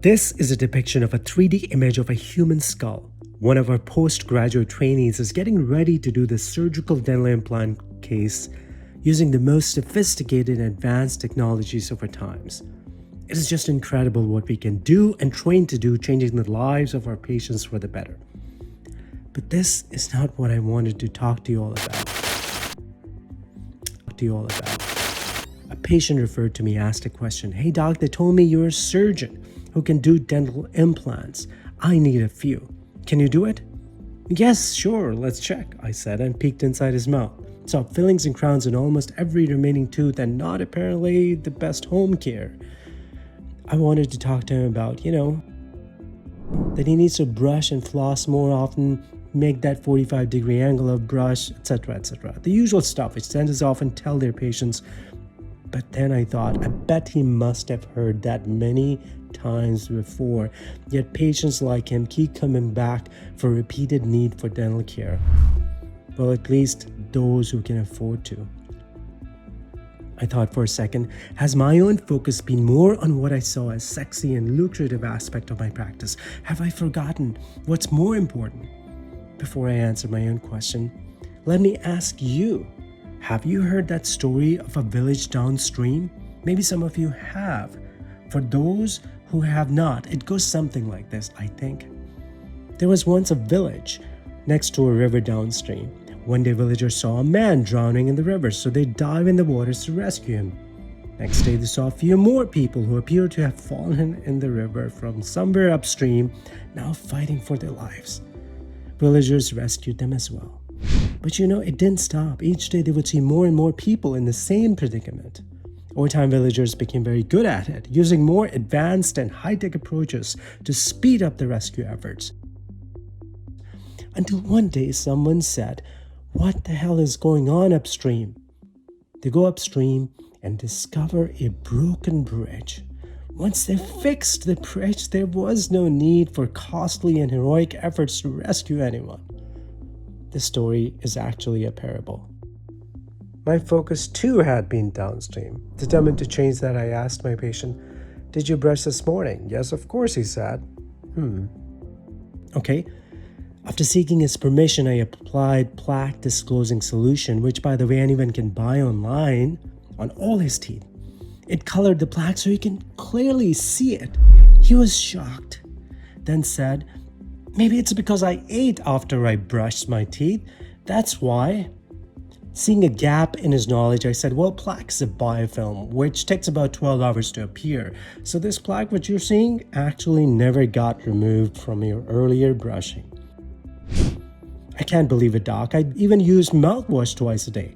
This is a depiction of a 3D image of a human skull. One of our postgraduate trainees is getting ready to do the surgical dental implant case using the most sophisticated and advanced technologies of our times. It is just incredible what we can do and train to do, changing the lives of our patients for the better. But this is not what I wanted to talk to you all about. A patient referred to me asked a question. "Hey doc, they told me you're a surgeon who can do dental implants. I need a few. Can you do it?" "Yes, sure, let's check," I said, and peeked inside his mouth. Saw fillings and crowns in almost every remaining tooth and not apparently the best home care. I wanted to talk to him about, that he needs to brush and floss more often, make that 45-degree angle of brush, etc., etc. The usual stuff which dentists often tell their patients. But then I thought, I bet he must have heard that many times before, yet patients like him keep coming back for repeated need for dental care. Well, at least those who can afford to. I thought for a second, has my own focus been more on what I saw as sexy and lucrative aspect of my practice? Have I forgotten what's more important? Before I answer my own question, let me ask you, have you heard that story of a village downstream? Maybe some of you have. For those who have not, it goes something like this, I think. There was once a village next to a river downstream. One day villagers saw a man drowning in the river, so they dive in the waters to rescue him. Next day they saw a few more people who appeared to have fallen in the river from somewhere upstream, now fighting for their lives. Villagers rescued them as well. But it didn't stop. Each day they would see more and more people in the same predicament. Over time, villagers became very good at it, using more advanced and high-tech approaches to speed up the rescue efforts. Until one day someone said, "What the hell is going on upstream?" They go upstream and discover a broken bridge. Once they fixed the bridge, there was no need for costly and heroic efforts to rescue anyone. This story is actually a parable. My focus too had been downstream. Determined to change that, I asked my patient, "Did you brush this morning?" "Yes, of course," he said. Okay. After seeking his permission, I applied plaque disclosing solution, which by the way anyone can buy online, on all his teeth. It colored the plaque so he can clearly see it. He was shocked, then said, "Maybe it's because I ate after I brushed my teeth. That's why." Seeing a gap in his knowledge, I said, "Well, plaque is a biofilm, which takes about 12 hours to appear. So this plaque which you're seeing actually never got removed from your earlier brushing." "I can't believe it, doc. I even use mouthwash twice a day."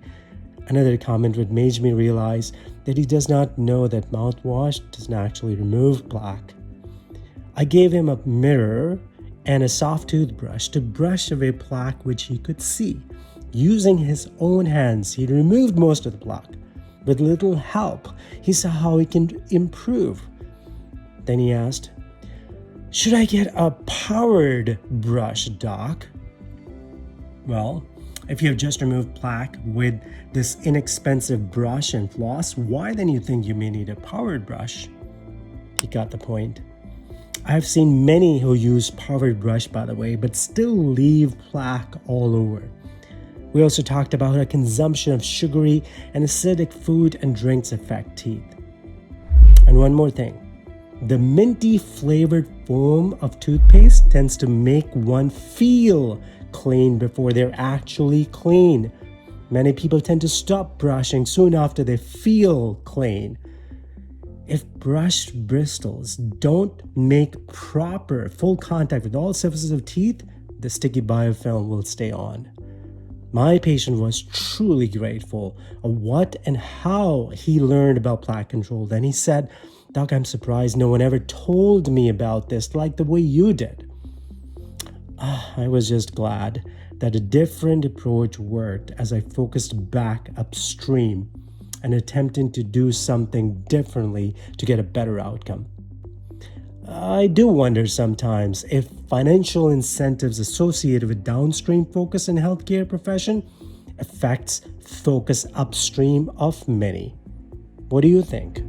Another comment would made me realize that he does not know that mouthwash doesn't actually remove plaque. I gave him a mirror and a soft toothbrush to brush away plaque which he could see. Using his own hands, he removed most of the plaque. With little help, he saw how he can improve. Then he asked, "Should I get a powered brush, doc?" Well, if you have just removed plaque with this inexpensive brush and floss, why then you think you may need a powered brush? He got the point. I have seen many who use powered brush, by the way, but still leave plaque all over. We also talked about how consumption of sugary and acidic food and drinks affect teeth. And one more thing. The minty flavored foam of toothpaste tends to make one feel clean before they're actually clean. Many people tend to stop brushing soon after they feel clean. If brush bristles don't make proper full contact with all surfaces of teeth, the sticky biofilm will stay on. My patient was truly grateful of what and how he learned about plaque control. Then he said, "Doc, I'm surprised no one ever told me about this like the way you did." I was just glad that a different approach worked as I focused back upstream and attempting to do something differently to get a better outcome. I do wonder sometimes if financial incentives associated with downstream focus in healthcare profession affects focus upstream of many. What do you think?